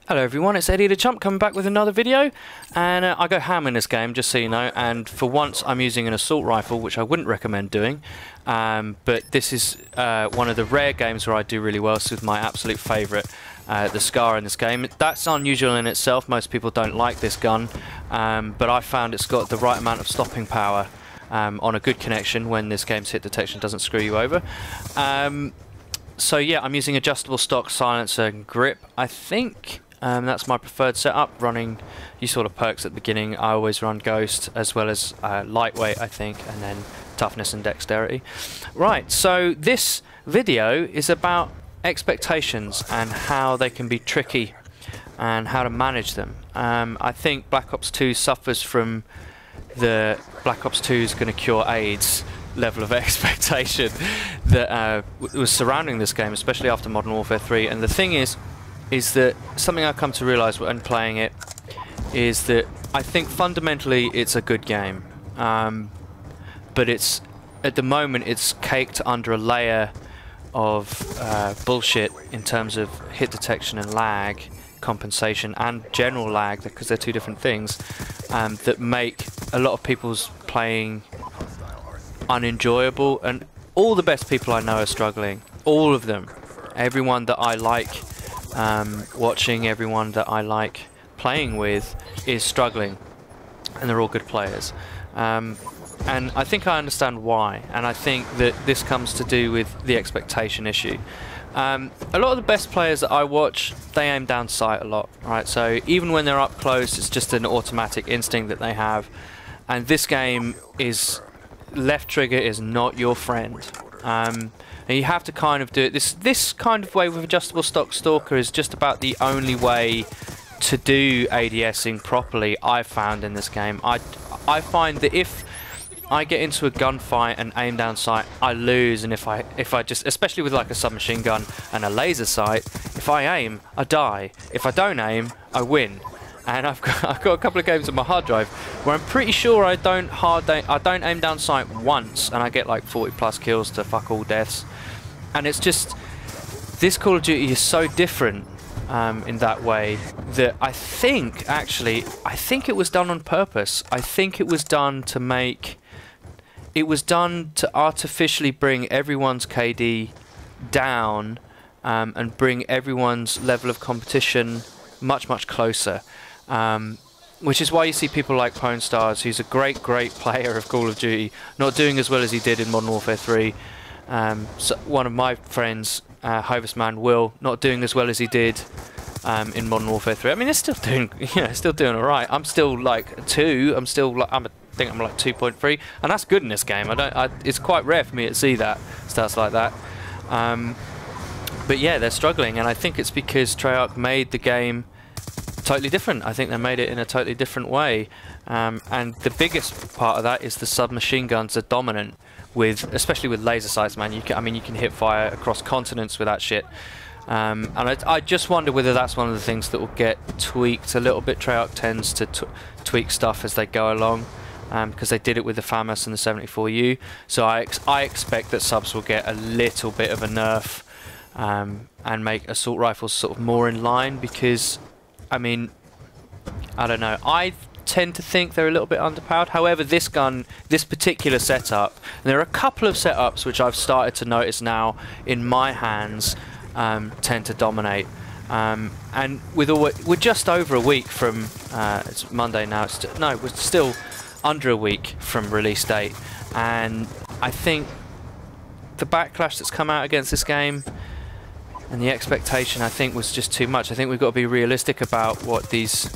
Hello everyone, it's Eddie the Chump coming back with another video, and I go ham in this game, just so you know, and for once I'm using an assault rifle, which I wouldn't recommend doing, but this is one of the rare games where I do really well. This is my absolute favourite, the SCAR in this game. That's unusual in itself, most people don't like this gun, but I found it's got the right amount of stopping power on a good connection when this game's hit detection doesn't screw you over. So yeah, I'm using adjustable stock, silencer and grip, I think. That's my preferred setup, running you sort of perks at the beginning. I always run Ghost as well as lightweight, I think, and then toughness and dexterity. Right, so this video is about expectations and how they can be tricky and how to manage them. I think Black Ops 2 suffers from the Black Ops 2 is going to cure AIDS level of expectation that was surrounding this game, especially after Modern Warfare 3. And the thing is that something I've come to realise when playing it is that I think fundamentally it's a good game, but it's at the moment it's caked under a layer of bullshit in terms of hit detection and lag compensation and general lag, because they're two different things, that make a lot of people's playing unenjoyable. And all the best people I know are struggling, all of them, everyone that I like watching, everyone that I like playing with is struggling, and they're all good players, and I think I understand why, and I think that this comes to do with the expectation issue. A lot of the best players that I watch, they aim down sight a lot, right? So even when they're up close, it's just an automatic instinct that they have, and this game is left trigger is not your friend. And you have to kind of do it this kind of way with adjustable stock Stalker is just about the only way to do ADSing properly, I've found in this game. I find that if I get into a gunfight and aim down sight, I lose, and if I just, especially with like a submachine gun and a laser sight, if I aim, I die. If I don't aim, I win. And I've got a couple of games on my hard drive where I'm pretty sure I don't aim down sight once, and I get like 40 plus kills to fuck all deaths. And it's just, this Call of Duty is so different in that way that I think it was done on purpose. I think it was done to artificially bring everyone's KD down and bring everyone's level of competition much closer. Which is why you see people like Pone Stars, who's a great player of Call of Duty, not doing as well as he did in Modern Warfare 3. So one of my friends, Hovis Man Will, not doing as well as he did in Modern Warfare 3. I mean, they're still doing, still doing all right. I'm still like 2. I'm still like, I think I'm like 2.3, and that's good in this game. It's quite rare for me to see that stats like that. But yeah, they're struggling, and I think it's because Treyarch made the game totally different. I think they made it in a totally different way, and the biggest part of that is the submachine guns are dominant, especially with laser sights, man. You can hit fire across continents with that shit, and I just wonder whether that's one of the things that will get tweaked a little bit. Treyarch tends to tweak stuff as they go along, because they did it with the FAMAS and the 74U, so I expect that subs will get a little bit of a nerf, and make assault rifles sort of more in line, because I mean, I don't know, I tend to think they're a little bit underpowered. However, this gun, this particular setup, and there are a couple of setups which I've started to notice now in my hands tend to dominate. And we're just over a week from, it's Monday now, we're still under a week from release date, and I think the backlash that's come out against this game and the expectation, I think, was just too much. I think we've got to be realistic about what these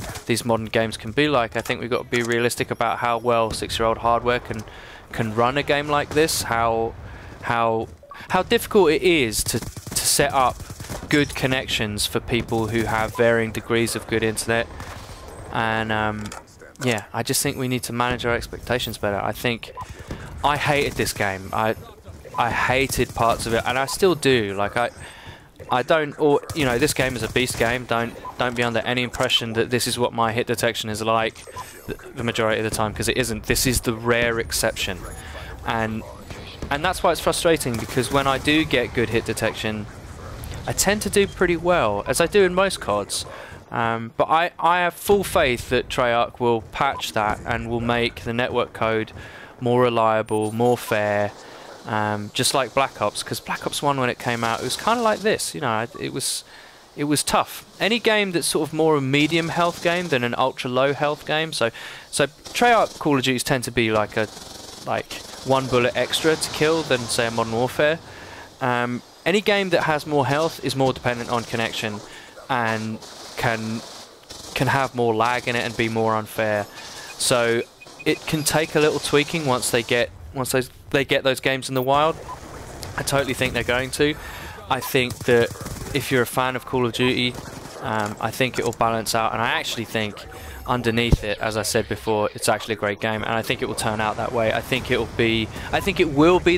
modern games can be like. I think we've got to be realistic about how well 6-year-old hardware can run a game like this. How difficult it is to set up good connections for people who have varying degrees of good internet. And yeah, I just think we need to manage our expectations better. I think I hated this game. I hated parts of it, and I still do. Like I don't, or this game is a beast game. Don't be under any impression that this is what my hit detection is like the majority of the time, because it isn't. This is the rare exception, and that's why it's frustrating, because when I do get good hit detection, I tend to do pretty well, as I do in most CODs. But I have full faith that Treyarch will patch that and will make the network code more reliable, more fair, just like Black Ops. Because Black Ops 1, when it came out, it was kind of like this. You know, it was tough. Any game that's sort of more a medium health game than an ultra low health game. So Treyarch Call of Duties tend to be like one bullet extra to kill than say a Modern Warfare. Any game that has more health is more dependent on connection and can have more lag in it and be more unfair. So it can take a little tweaking once they get those games in the wild. I totally think they're going to. I think that if you're a fan of Call of Duty, I think it will balance out, and I actually think underneath it, as I said before, it's actually a great game, and I think it will turn out that way. I think it will be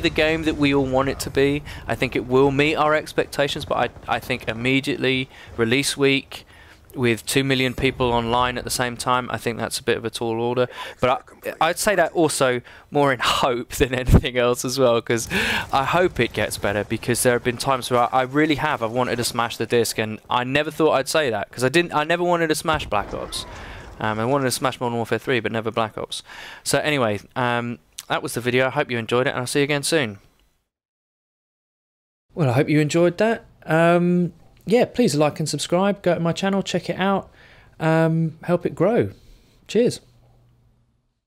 the game that we all want it to be. I think it will meet our expectations, but I think immediately release week with 2 million people online at the same time, I think that's a bit of a tall order. But I'd say that also more in hope than anything else as well, because I hope it gets better, because there have been times where I've wanted to smash the disc, and I never thought I'd say that, because I never wanted to smash Black Ops. I wanted to smash Modern Warfare 3, but never Black Ops. So anyway, that was the video. I hope you enjoyed it, and I'll see you again soon. Well, I hope you enjoyed that. Yeah, please like and subscribe. Go to my channel, check it out. Help it grow. Cheers.